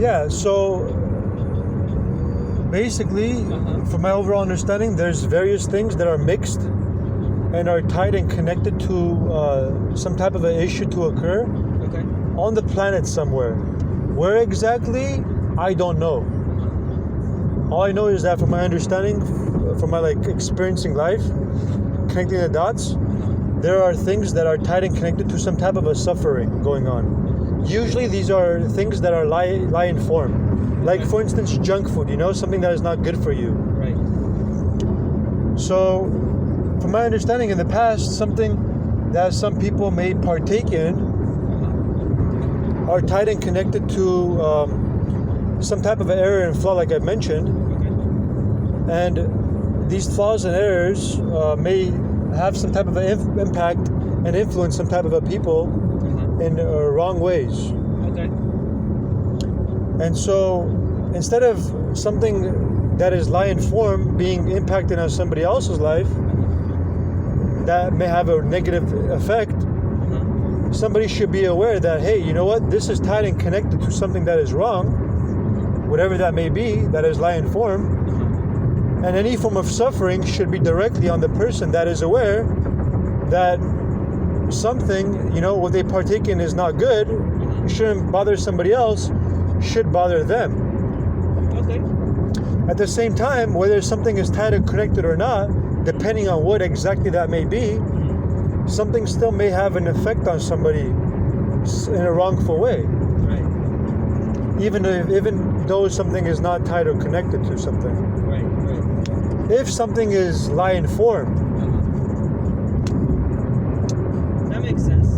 Yeah, so basically, from my overall understanding, there's various things that are mixed and are tied and connected to some type of an issue to occur on the planet somewhere. Where exactly, I don't know. All I know is that from my understanding, from my experiencing life, connecting the dots, there are things that are tied and connected to some type of a suffering going on. Usually these are things that are lie in form. Like for instance, junk food, something that is not good for you. Right. So, from my understanding in the past, something that some people may partake in are tied and connected to some type of error and flaw, like I mentioned. And these flaws and errors may have some type of impact and influence some type of a people in wrong ways. Okay. And so, instead of something that is lie in form being impacted on somebody else's life, that may have a negative effect, somebody should be aware that, hey, you know what, this is tied and connected to something that is wrong, whatever that may be, that is lie in form, and any form of suffering should be directly on the person that is aware that something, what they partake in is not good, shouldn't bother somebody else, should bother them. Okay. At the same time, whether something is tied or connected or not, depending on what exactly that may be, something still may have an effect on somebody in a wrongful way. Right. Even though something is not tied or connected to something. Right. If something is lie in form. That makes sense.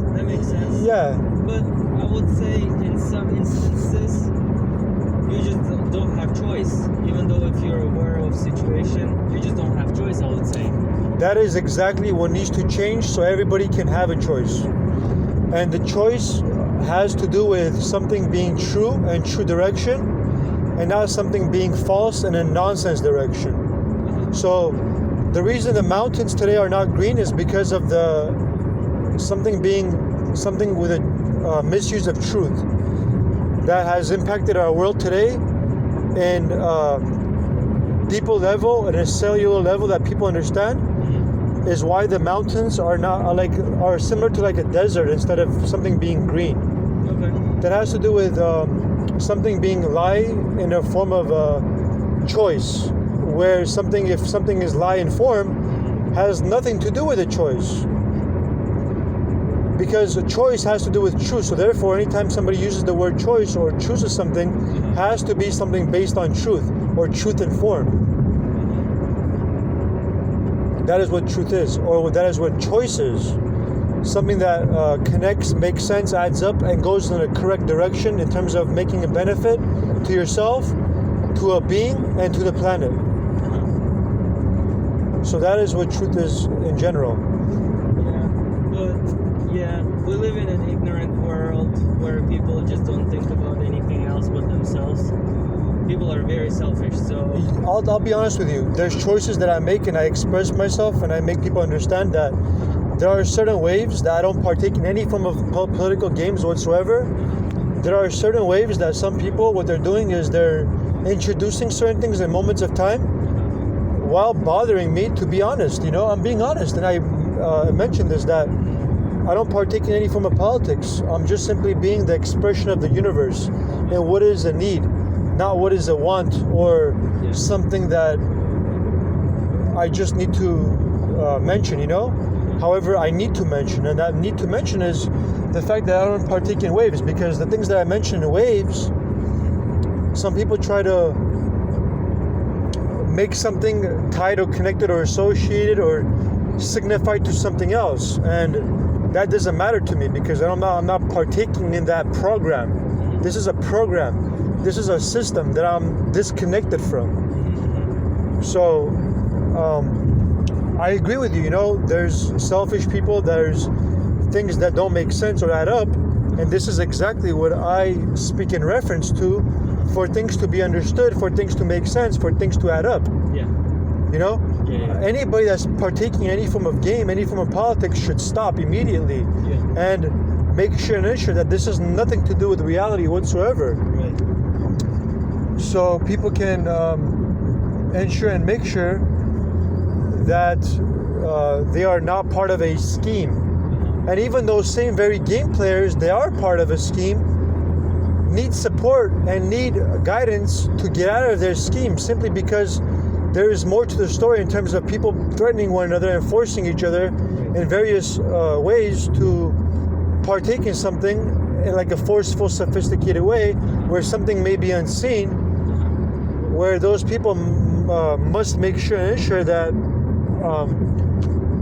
Yeah. But I would say in some instances, you just don't have choice. Even though if you're aware of situation, you just don't have choice, I would say. That is exactly what needs to change so everybody can have a choice. And the choice has to do with something being true and true direction, and not something being false and in nonsense direction. So the reason the mountains today are not green is because of something with a misuse of truth that has impacted our world today in people level and a cellular level that people understand, is why the mountains are similar to like a desert instead of something being green. Okay. That has to do with something being lie in a form of choice, where if something is lie in form, has nothing to do with a choice. Because a choice has to do with truth. So therefore, anytime somebody uses the word choice or chooses something, has to be something based on truth or truth in form. That is what truth is, or that is what choice is. Something that connects, makes sense, adds up, and goes in a correct direction in terms of making a benefit to yourself, to a being, and to the planet. So that is what truth is in general. Yeah, we live in an ignorant world where people just don't think about anything else but themselves. People are very selfish, so... I'll be honest with you. There's choices that I make and I express myself and I make people understand that there are certain waves that I don't partake in any form of political games whatsoever. There are certain waves that some people, what they're doing is they're introducing certain things in moments of time while bothering me, to be honest. I'm being honest, and I mentioned this, that I don't partake in any form of politics. I'm just simply being the expression of the universe and what is a need, not what is a want or something that I just need to mention, However, I need to mention, and that need to mention is the fact that I don't partake in waves, because the things that I mention in waves, some people try to make something tied or connected or associated or signified to something else, and that doesn't matter to me because I'm not partaking in that program. This is a program. This is a system that I'm disconnected from. So I agree with you. There's selfish people. There's things that don't make sense or add up, and this is exactly what I speak in reference to. For things to be understood, for things to make sense, for things to add up. Yeah. Anybody that's partaking in any form of game, any form of politics should stop immediately and make sure and ensure that this has nothing to do with reality whatsoever. Right. so people can ensure and make sure that they are not part of a scheme. And even those same very game players, they are part of a scheme, need support and need guidance to get out of their scheme, simply because there is more to the story in terms of people threatening one another and forcing each other in various ways to partake in something in like a forceful, sophisticated way, where something may be unseen, where those people must make sure and ensure that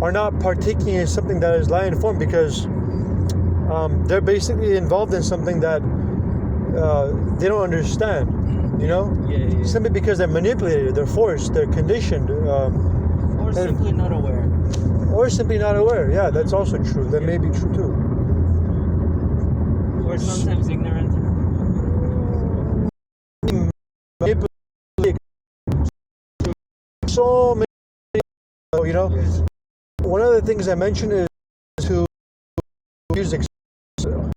are not partaking in something that is lie informed, because they're basically involved in something that they don't understand, you know? Yeah. Simply because they're manipulated, they're forced, they're conditioned. Or simply not aware. Or simply not aware. Yeah, that's also true. That may be true too. Or sometimes ignorant. So many, you know. One of the things I mentioned is to use to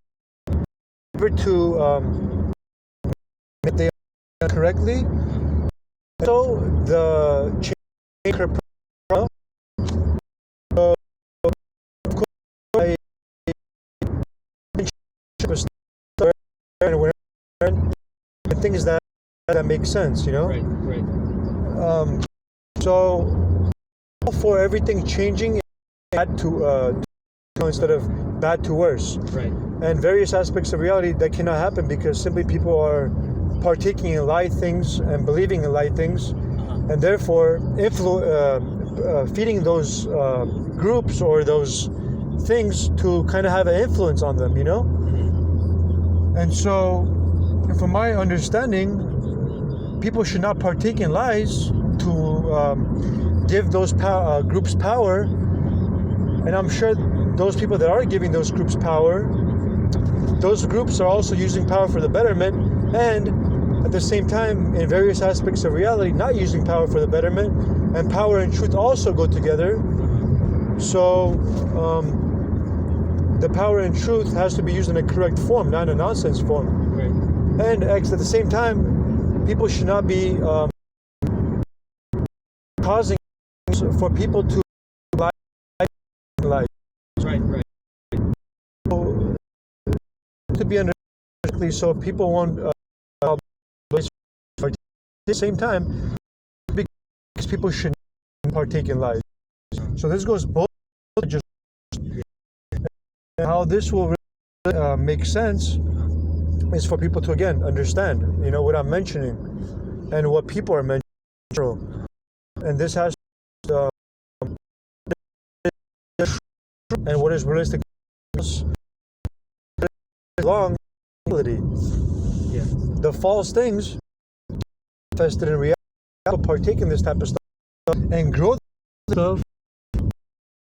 if they are correctly. So the change her and things that make sense, you know. Right. So for everything changing bad to instead of bad to worse. Right. And various aspects of reality that cannot happen because simply people are partaking in lie things and believing in lie things, and therefore feeding those groups or those things to kind of have an influence on them, you know. And so, from my understanding, people should not partake in lies to give those groups power. And I'm sure those people that are giving those groups power, those groups are also using power for the betterment, and at the same time, in various aspects of reality, not using power for the betterment, and power and truth also go together. So the power and truth has to be used in a correct form, not in a nonsense form. Right. And at the same time, people should not be causing for people to lie. Right. To be understood correctly, so people won't at the same time, because people should partake in lies. So this goes both just how this will really, make sense is for people to again understand, you know, what I'm mentioning and what people are mentioning, and this has and what is realistic long reality. Yeah. The false things manifested in reality partake in this type of stuff and grow stuff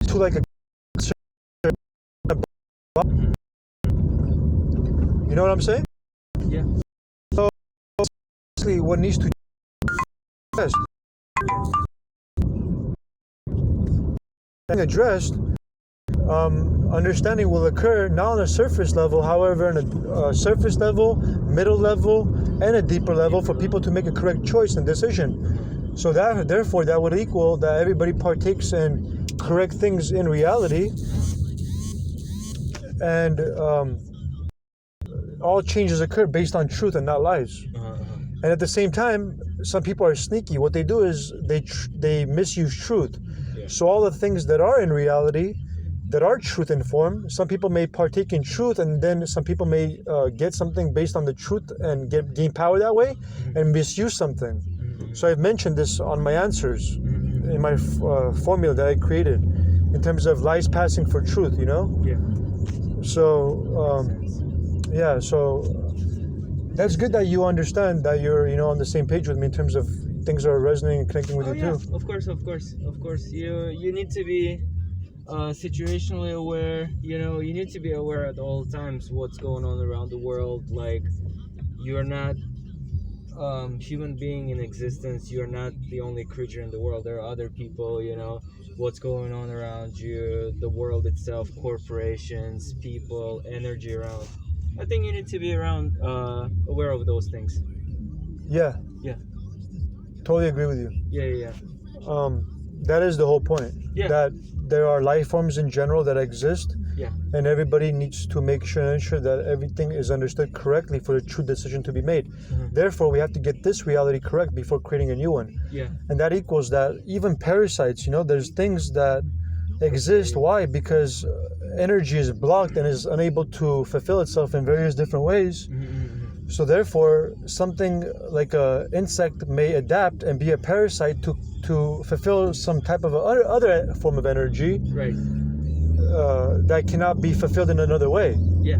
to like a, you know what I'm saying? Yeah. So basically what needs to be addressed, understanding will occur not on a surface level, however, on a surface level, middle level, and a deeper level for people to make a correct choice and decision. So that, therefore, that would equal that everybody partakes in correct things in reality, and all changes occur based on truth and not lies. And at the same time, some people are sneaky. What they do is they misuse truth. Yeah. So all the things that are in reality, that are truth informed, some people may partake in truth, and then some people may get something based on the truth and gain power that way, and misuse something. So I've mentioned this on my answers in my formula that I created in terms of lies passing for truth, you know? Yeah. So so that's good that you understand that you're, you know, on the same page with me in terms of things are resonating and connecting with you too. Of course. You need to be situationally aware. You know, you need to be aware at all times what's going on around the world. Like, you're not human being in existence. You're not the only creature in the world. There are other people. You know what's going on around you, the world itself, corporations, people, energy around. I think you need to be aware of those things. Yeah. Yeah. Totally agree with you. Yeah. That is the whole point. Yeah. That there are life forms in general that exist, Yeah. and everybody needs to make sure and ensure that everything is understood correctly for the true decision to be made. Mhm. Therefore, we have to get this reality correct before creating a new one. Yeah. And that equals that even parasites, there's things that exist. Why? Because energy is blocked and is unable to fulfill itself in various different ways. Mm-hmm. So therefore, something like a insect may adapt and be a parasite to fulfill some type of other form of energy Right. that cannot be fulfilled in another way. Yeah.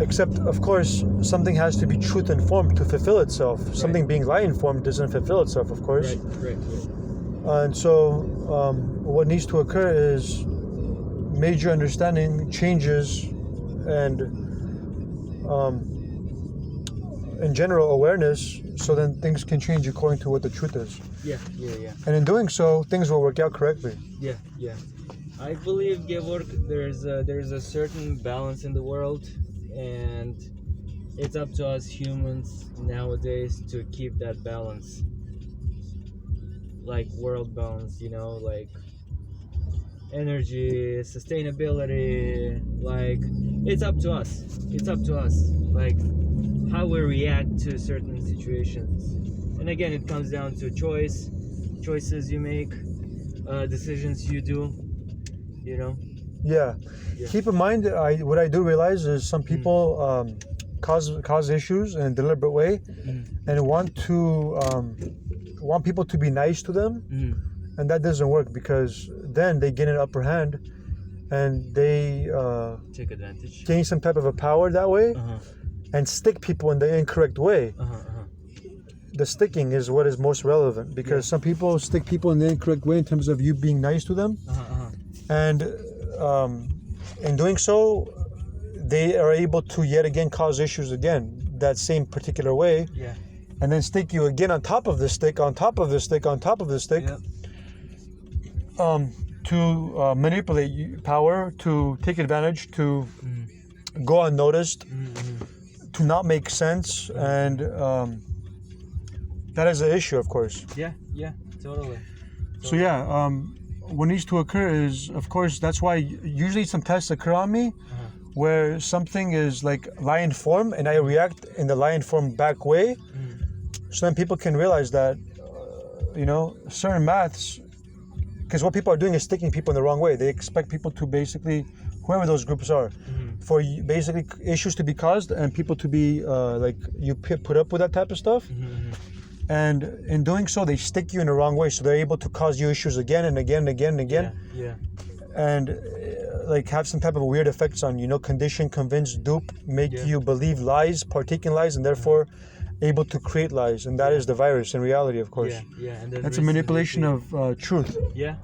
Except, of course, something has to be truth informed to fulfill itself. Right. Something being lie informed doesn't fulfill itself, of course. Right. And so, what needs to occur is major understanding, changes, and in general awareness, so then things can change according to what the truth is. Yeah. And in doing so, things will work out correctly. Yeah. I believe, Gevorg, there's a certain balance in the world, and it's up to us humans nowadays to keep that balance, like world balance, like energy, sustainability. Like it's up to us. Like how we react to certain situations. And again, it comes down to choices you make, decisions you do. Yeah. Keep in mind, what I do realize is some people cause issues in a deliberate way, and want people to be nice to them, and that doesn't work, because then they gain an upper hand, and they take advantage, gain some type of a power that way, and stick people in the incorrect way. The sticking is what is most relevant, because some people stick people in the incorrect way in terms of you being nice to them. And in doing so, they are able to yet again cause issues again, that same particular way. Yeah. And then stick you again on top of the stick, on top of the stick, on top of the stick. Yep. To manipulate power, to take advantage, to go unnoticed, to not make sense. And that is an issue, of course. Yeah, totally. So what needs to occur is, of course, that's why usually some tests occur on me where something is like lion form and I react in the lion form back way. So then people can realize that, certain maths, because what people are doing is sticking people in the wrong way. They expect people to basically, whoever those groups are, for basically issues to be caused and people to be put up with that type of stuff. And in doing so, they stick you in the wrong way. So they're able to cause you issues again and again and again and again. Yeah. And have some type of weird effects on you, condition, convince, dupe, make you believe lies, partake in lies, and therefore able to create lies. And that is the virus in reality, of course. Yeah. And then that's a manipulation of truth. Yeah.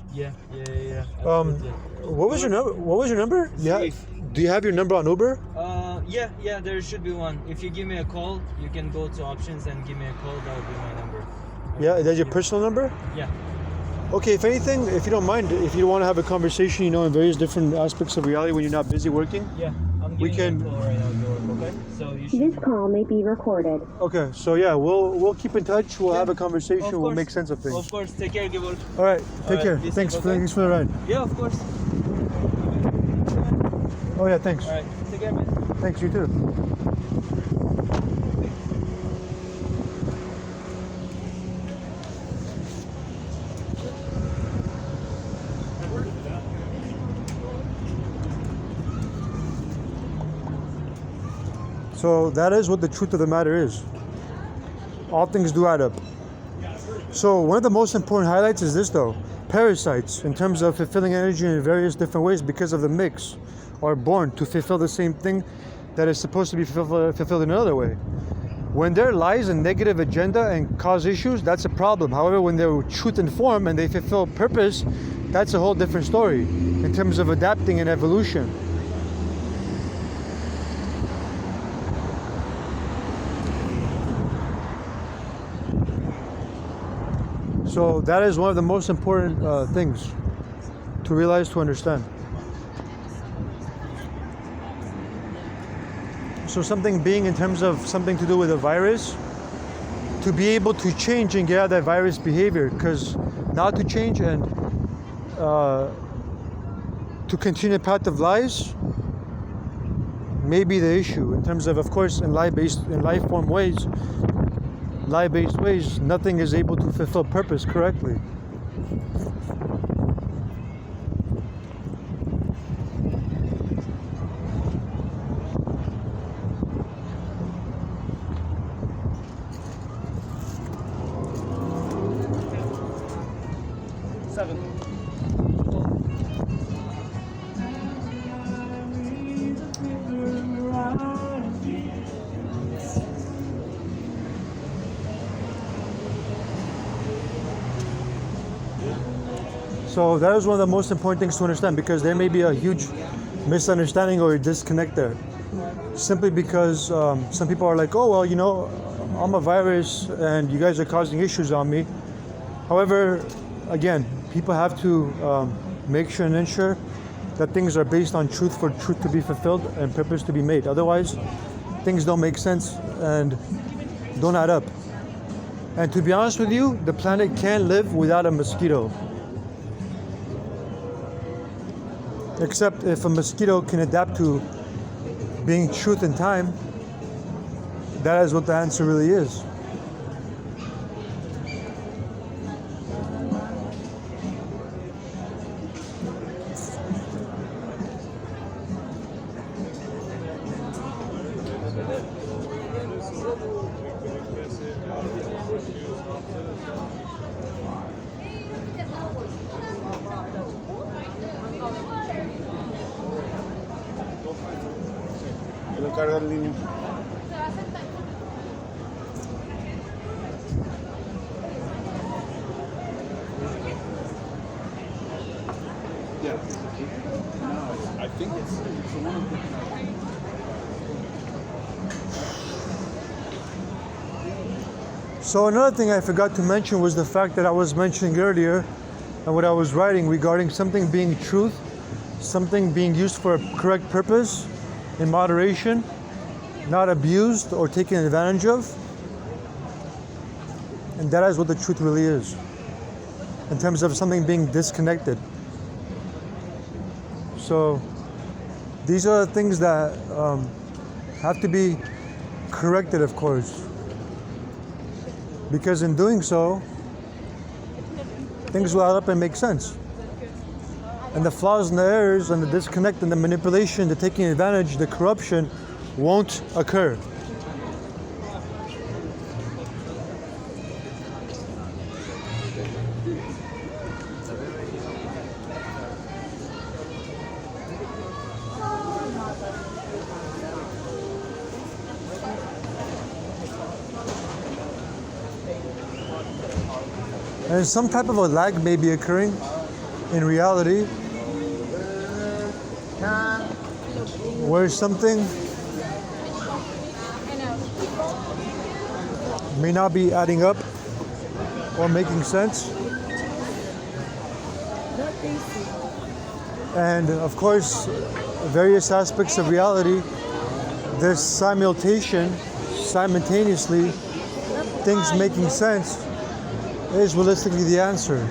What was your number? Yeah. Do you have your number on Uber? Yeah, there should be one. If you give me a call, you can go to options and give me a call. That would be my number. Yeah, that's your personal number? Yeah. Okay, if anything, if you don't mind, if you want to have a conversation, in various different aspects of reality when you're not busy working. Yeah, I'm giving you a call right now, George, okay? So you should... This call may be recorded. Okay, so we'll keep in touch. We'll have a conversation. We'll make sense of things. Of course, take care, George. All right, take care. Thanks for the ride. Yeah, of course. Oh yeah, thanks. All right, take care, man. Thanks, you too. So that is what the truth of the matter is. All things do add up. So one of the most important highlights is this though. Parasites, in terms of fulfilling energy in various different ways because of the mix, are born to fulfill the same thing that is supposed to be fulfilled in another way. When there lies a negative agenda and cause issues, that's a problem. However, when they're truth informed and they fulfill purpose, that's a whole different story in terms of adapting and evolution. So that is one of the most important things to realize, to understand. So something being in terms of something to do with a virus, to be able to change and get out of that virus behavior, because not to change and to continue the path of lies may be the issue in terms of course, in life-based ways, nothing is able to fulfill purpose correctly. So that is one of the most important things to understand, because there may be a huge misunderstanding or a disconnect there. Simply because some people are like, oh, well, you know, I'm a virus and you guys are causing issues on me. However, again, people have to make sure and ensure that things are based on truth for truth to be fulfilled and purpose to be made. Otherwise, things don't make sense and don't add up. And to be honest with you, the planet can't live without a mosquito. Except if a mosquito can adapt to being truth in time, that is what the answer really is. Lo carga el niño. Yeah. I think it's one of the. So another thing I forgot to mention was the fact that I was mentioning earlier and what I was writing regarding something being truth, something being used for a correct purpose, in moderation, not abused or taken advantage of. And that is what the truth really is, in terms of something being disconnected. So these are the things that have to be corrected, of course, because in doing so, things will add up and make sense. And the flaws and the errors and the disconnect and the manipulation, the taking advantage, the corruption won't occur. And some type of a lag may be occurring in reality, where something may not be adding up or making sense. And of course, various aspects of reality, there's simultaneously, things making sense is realistically the answer.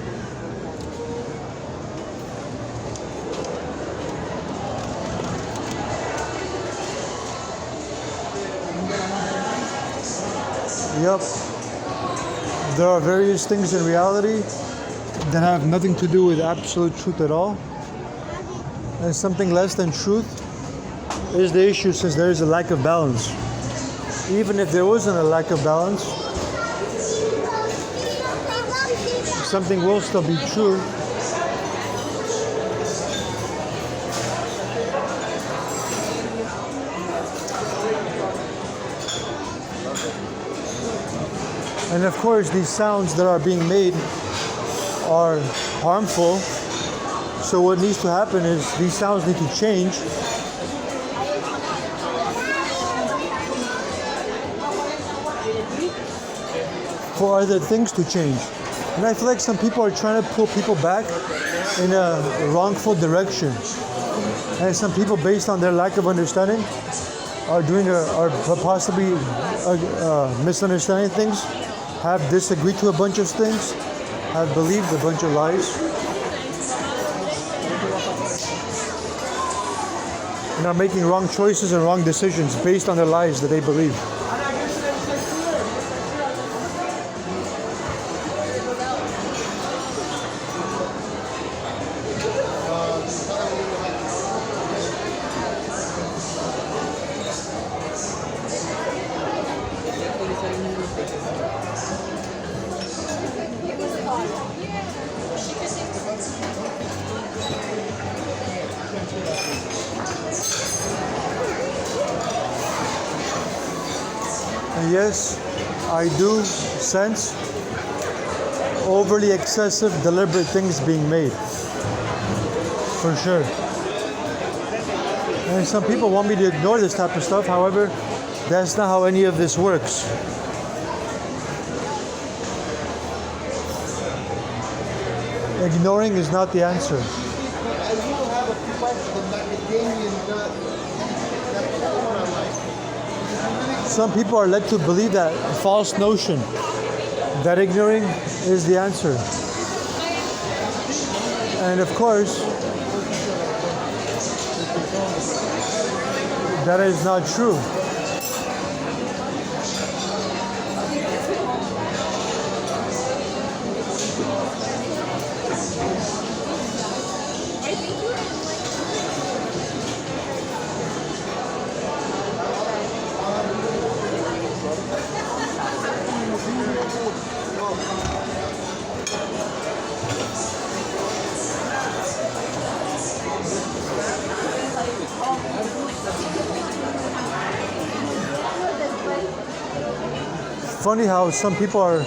Yep. There are various things in reality that have nothing to do with absolute truth at all. And something less than truth is the issue, since there is a lack of balance. Even if there wasn't a lack of balance, something will still be true. And of course, these sounds that are being made are harmful. So what needs to happen is these sounds need to change. For other things to change. And I feel like some people are trying to pull people back in a wrongful direction. And some people, based on their lack of understanding, are possibly misunderstanding things have disagreed to a bunch of things, have believed a bunch of lies, and are making wrong choices and wrong decisions based on the lies that they believe. And yes, I do sense overly excessive, deliberate things being made. For sure. And some people want me to ignore this type of stuff. However, that's not how any of this works. Ignoring is not the answer. Some people are led to believe that false notion that ignoring is the answer. And of course, that is not true. Funny how some people are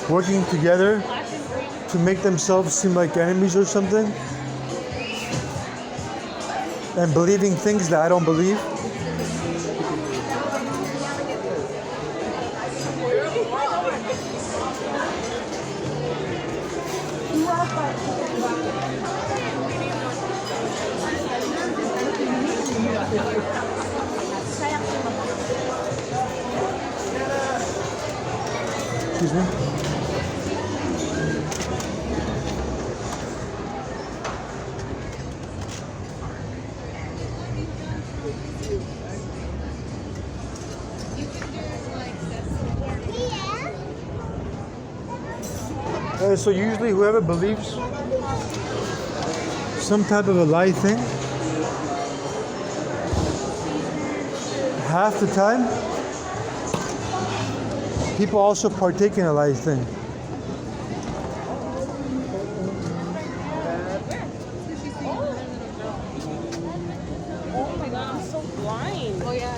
working together to make themselves seem like enemies or something, and believing things that I don't believe. Excuse me. So usually whoever believes some type of a lie thing, half the time people also partake in a lie thing. Oh my god, I'm so blind. Oh yeah,